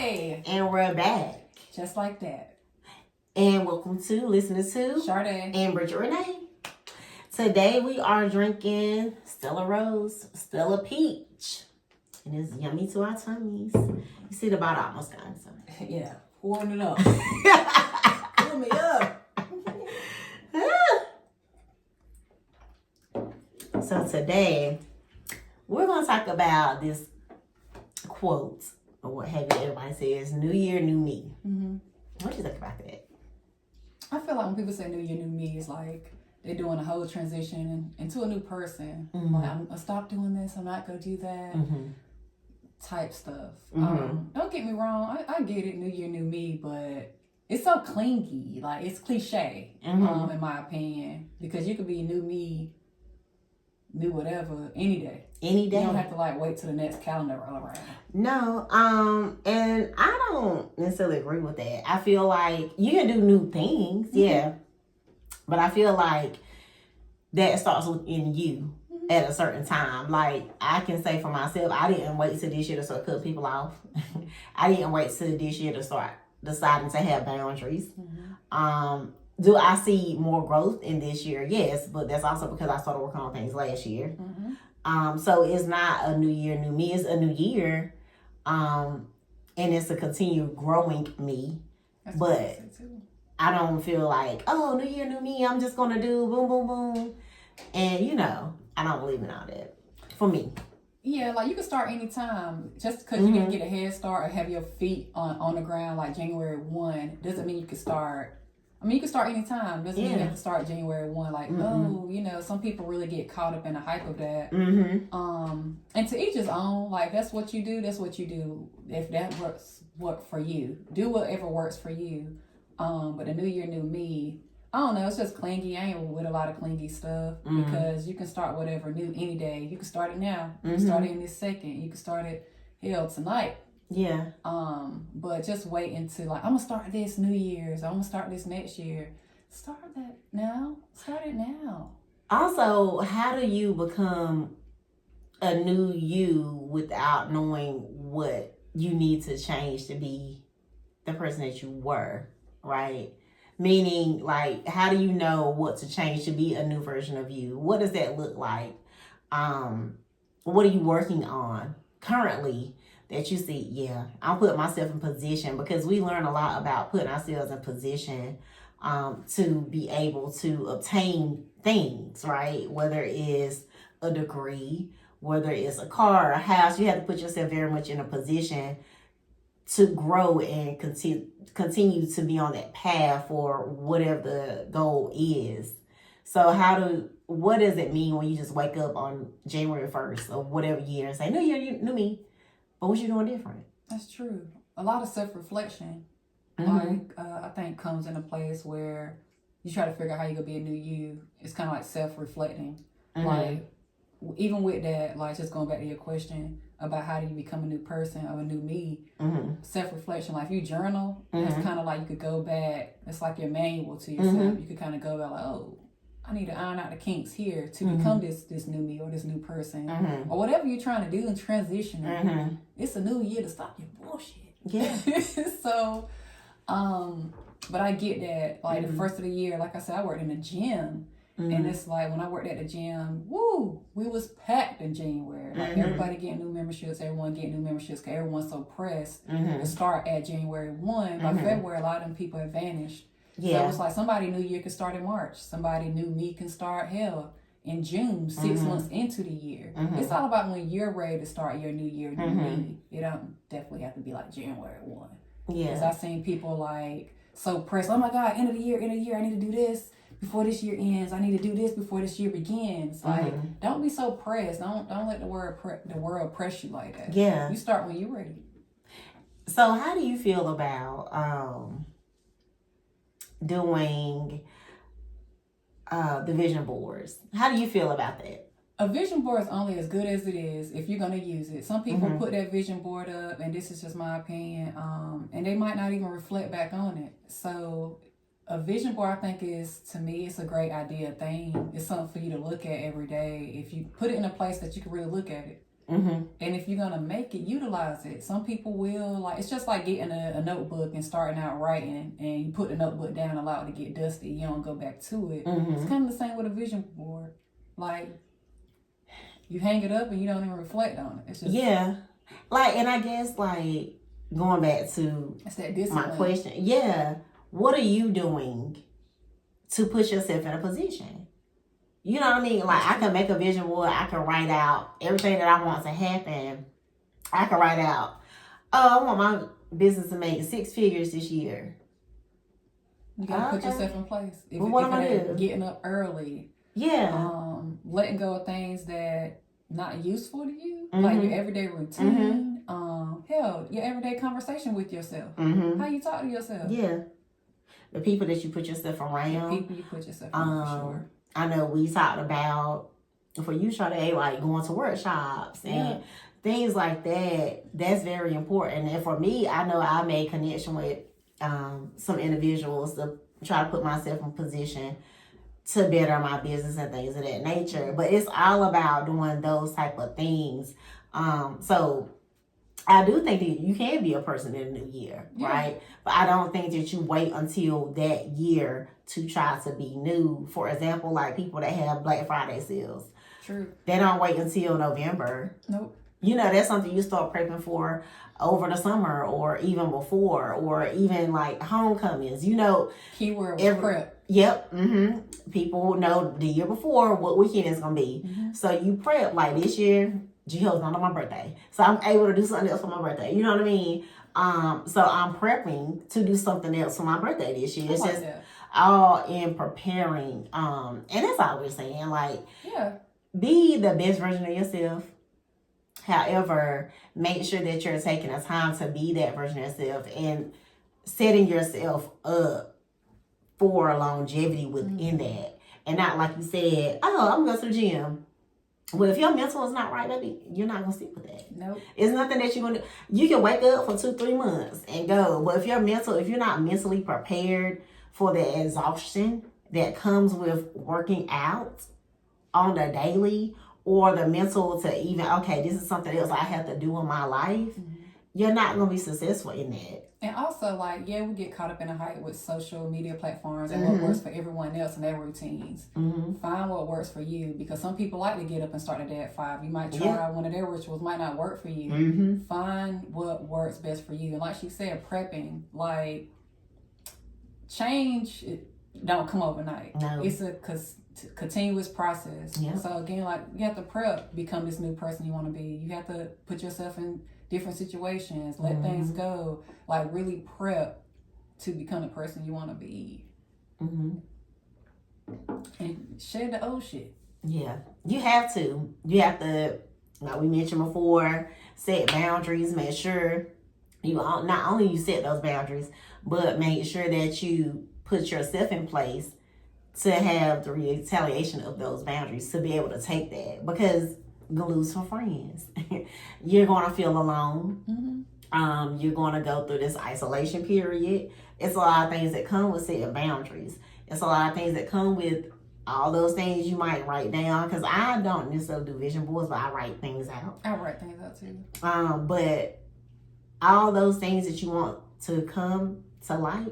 Hey! And we're back. Just like that. And welcome to listening to Sade and Bridget Renee. Today we are drinking Stella Rose, Stella Peach. And it's yummy to our tummies. You see the bottle almost gone. So. Yeah, pouring it up. Fill me up. So today we're going to talk about this quote, or what have you, everybody says, New Year, New Me. Mm-hmm. What do you think about that? I feel like when people say New Year, New Me, it's like they're doing a whole transition into a new person. Mm-hmm. Like, I'm stop doing this, I'm not going to do that. Mm-hmm. Type stuff. Mm-hmm. Don't get me wrong, I get it, New Year, New Me, but it's so clingy. Like, it's cliche, in my opinion, because you could be new me, new whatever, any day. Any day. You don't have to like wait till the next calendar roll around. No, and I don't necessarily agree with that. I feel like you can do new things, yeah, but I feel like that starts within you at a certain time. Like, I can say for myself, I didn't wait till this year to start cutting people off. I didn't wait till this year to start deciding to have boundaries. Do I see more growth in this year? Yes, but that's also because I started working on things last year. So it's not a new year, new me. It's a new year, and it's a continued growing me. That's but I don't feel like, oh, new year, new me. I'm just gonna do boom, boom, boom, and I don't believe in all that. For me. Yeah, like you can start anytime. Just because you can get a head start or have your feet on the ground like January 1 doesn't mean you can start. I mean, you can start anytime. Doesn't mean you have to start January 1. Like, some people really get caught up in the hype of that. And to each his own. Like, that's what you do. That's what you do. If that work for you, do whatever works for you. But the new year, new me. I don't know. It's just clingy. I ain't with a lot of clingy stuff because you can start whatever new any day. You can start it now. You can start it in this second. You can start it tonight. Yeah. But just wait until like I'm gonna start this New Year's. I'm gonna start this next year. Start that now. Start it now. Also, how do you become a new you without knowing what you need to change to be the person that you were, right? Meaning, like, how do you know what to change to be a new version of you? What does that look like? What are you working on currently that you see? Yeah, I'll put myself in position, because we learn a lot about putting ourselves in position to be able to obtain things, right? Whether it's a degree, whether it's a car, a house, you have to put yourself very much in a position to grow and continue to be on that path for whatever the goal is. So what does it mean when you just wake up on January 1st of whatever year and say, new year, new me, but what you doing different? That's true. A lot of self-reflection, I think, comes in a place where you try to figure out how you're going to be a new you. It's kind of like self-reflecting. Like, even with that, like, just going back to your question about how do you become a new person or a new me, self-reflection, like if you journal, it's kind of like you could go back, it's like your manual to yourself. You could kind of go back like, oh, I need to iron out the kinks here to become this new me or this new person or whatever you're trying to do and transition. It's a new year to stop your bullshit. Yeah. So, but I get that, like the first of the year, like I said, I worked in the gym. And it's like when I worked at the gym, we was packed in January. Like everybody getting new memberships, everyone getting new memberships, because everyone's so pressed to start at January 1. By February, a lot of them people have vanished. Yeah. So it's like somebody new year can start in March. Somebody new me can start in June, 6 months into the year. It's all about when you're ready to start your new year, new me. It don't definitely have to be like January 1. Yeah. Because I've seen people like so pressed. Oh my God, end of the year, I need to do this before this year ends. I need to do this before this year begins. Like, don't be so pressed. Don't let the world press you like that. Yeah. You start when you're ready. So how do you feel about doing the vision boards? How do you feel about that? A vision board is only as good as it is if you're going to use it. Some people put that vision board up, and this is just my opinion, and they might not even reflect back on it. So a vision board, I think, to me, it's a great idea thing. It's something for you to look at every day. If you put it in a place that you can really look at it. Mm-hmm. And if you're gonna make it, utilize it. Some people will, like, it's just like getting a notebook and starting out writing, and you put the notebook down, allow it to get dusty, you don't go back to it. Mm-hmm. It's kind of the same with a vision board. Like, you hang it up and you don't even reflect on it. It's just, yeah. Like, and I guess, like, going back to it's that discipline. my question, yeah, what are you doing to put yourself in a position? You know what I mean? Like, I can make a vision board. I can write out everything that I want to happen. I can write out, oh, I want my business to make 6 figures this year. You gotta put yourself in place. Well, what am I doing? Getting up early. Yeah. Letting go of things that not useful to you, Mm-hmm. like your everyday routine. Hell, your everyday conversation with yourself. Mm-hmm. How you talk to yourself. Yeah. The people that you put yourself around. The people you put yourself around, for sure. I know we talked about, for you, Sade, like going to workshops and things like that. That's very important. And for me, I know I made connection with some individuals to try to put myself in position to better my business and things of that nature. But it's all about doing those type of things. So I do think that you can be a person in a new year, right? But I don't think that you wait until that year to try to be new. For example, like people that have Black Friday sales. True. They don't wait until November. Nope. You know, that's something you start prepping for over the summer or even before, or even like homecomings. You know, keyword was prep. Yep. Mm-hmm. People know the year before what weekend is going to be. Mm-hmm. So you prep. Like this year, G-Ho's not on my birthday. So I'm able to do something else for my birthday. You know what I mean? So I'm prepping to do something else for my birthday this year. It's just all in preparing. And that's all we're saying. Like, be the best version of yourself. However, make sure that you're taking the time to be that version of yourself and setting yourself up for longevity within that. And not like you said, oh, I'm going to go to the gym. Well, if your mental is not right, baby, you're not going to stick with that. Nope. It's nothing that you're going to do. You can wake up for 2-3 months and go. But if you're not mentally prepared for the exhaustion that comes with working out on the daily, or the mental to even, okay, this is something else I have to do in my life, you're not going to be successful in that. And also, like, we get caught up in a hype with social media platforms and what works for everyone else and their routines. Find what works for you, because some people like to get up and start a day at 5. You might try one of their rituals, might not work for you. Find what works best for you. And like she said, prepping, like, change don't come overnight. No. It's a continuous process. So again, like, you have to prep, become this new person you want to be. You have to put yourself in different situations, let things go, like really prep to become the person you want to be. And shed the old shit. Yeah, you have to, like we mentioned before, set boundaries. Make sure you not only you set those boundaries, but make sure that you put yourself in place to have the retaliation of those boundaries, to be able to take that, because you're gonna lose some friends. You're gonna feel alone. You're gonna go through this isolation period. It's a lot of things that come with setting boundaries. It's a lot of things that come with all those things you might write down, because I don't necessarily do vision boards, but I write things out. I write things out too. But all those things that you want to come to light,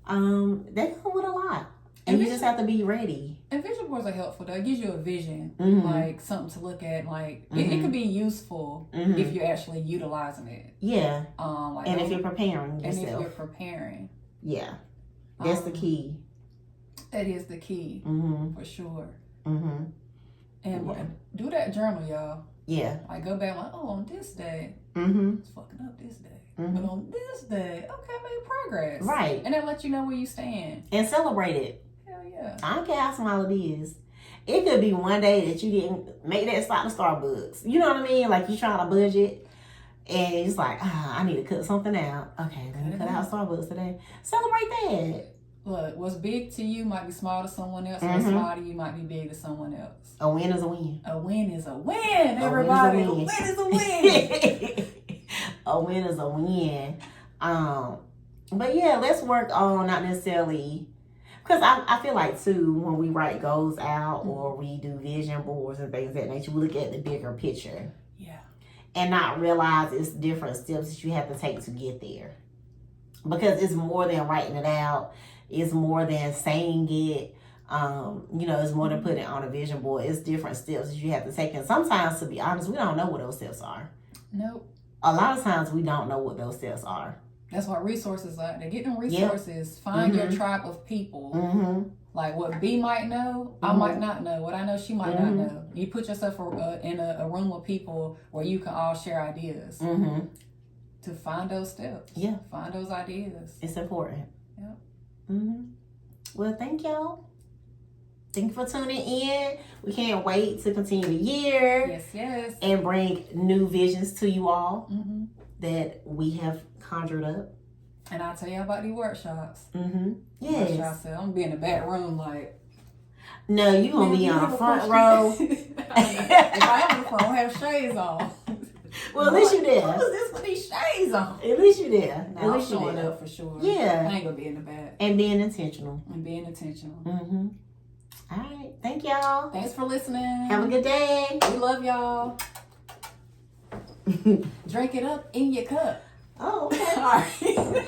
they come with a lot. And you just have to be ready. And vision boards are helpful, though. It gives you a vision, like something to look at. Like it could be useful if you're actually utilizing it. Yeah. Like, and if you're preparing yourself. And if you're preparing. Yeah. That's the key. That is the key, for sure. And do that journal, y'all. Yeah. Like, go back, like, oh, on this day, it's fucking up this day. But on this day, okay, I made progress. Right. And that lets you know where you stand. And celebrate it. Hell yeah. I don't care how small it is. It could be one day that you didn't make that stop to Starbucks. You know what I mean? Like, you're trying to budget, and it's like, I need to cut something out. Okay, let me cut out Starbucks today. Celebrate that. Look, what's big to you might be small to someone else. What's small to you might be big to someone else. A win is a win. A win is a win, everybody. A win is a win. A win is a win. But yeah, let's work on not necessarily, because I feel like too, when we write goals out or we do vision boards and things of that nature, we look at the bigger picture. Yeah. And not realize it's different steps that you have to take to get there. Because it's more than writing it out. It's more than saying it. It's more than putting it on a vision board. It's different steps that you have to take. And sometimes, to be honest, we don't know what those steps are. Nope. A lot of times we don't know what those steps are. That's what resources are. To get them resources, find your tribe of people. Mm-hmm. Like what B might know, I might not know. What I know, she might not know. You put yourself in a room of people where you can all share ideas to find those steps. Yeah. Find those ideas. It's important. Yep. Mm-hmm. Well, thank y'all. Thank you for tuning in. We can't wait to continue the year. Yes. And bring new visions to you all that we have conjured up. And I'll tell you about these workshops. Yes. Workshops, I'm going to be in the back room like. No, you going to be on the front row. If I am in the front, I have shades on. Well, at least you there. What is this with these shades on? At least you there. No, I'm showing up for sure. Yeah. I ain't going to be in the back. And being intentional. All right. Thank y'all. Thanks for listening. Have a good day. We love y'all. Drink it up in your cup. Oh, okay. All right.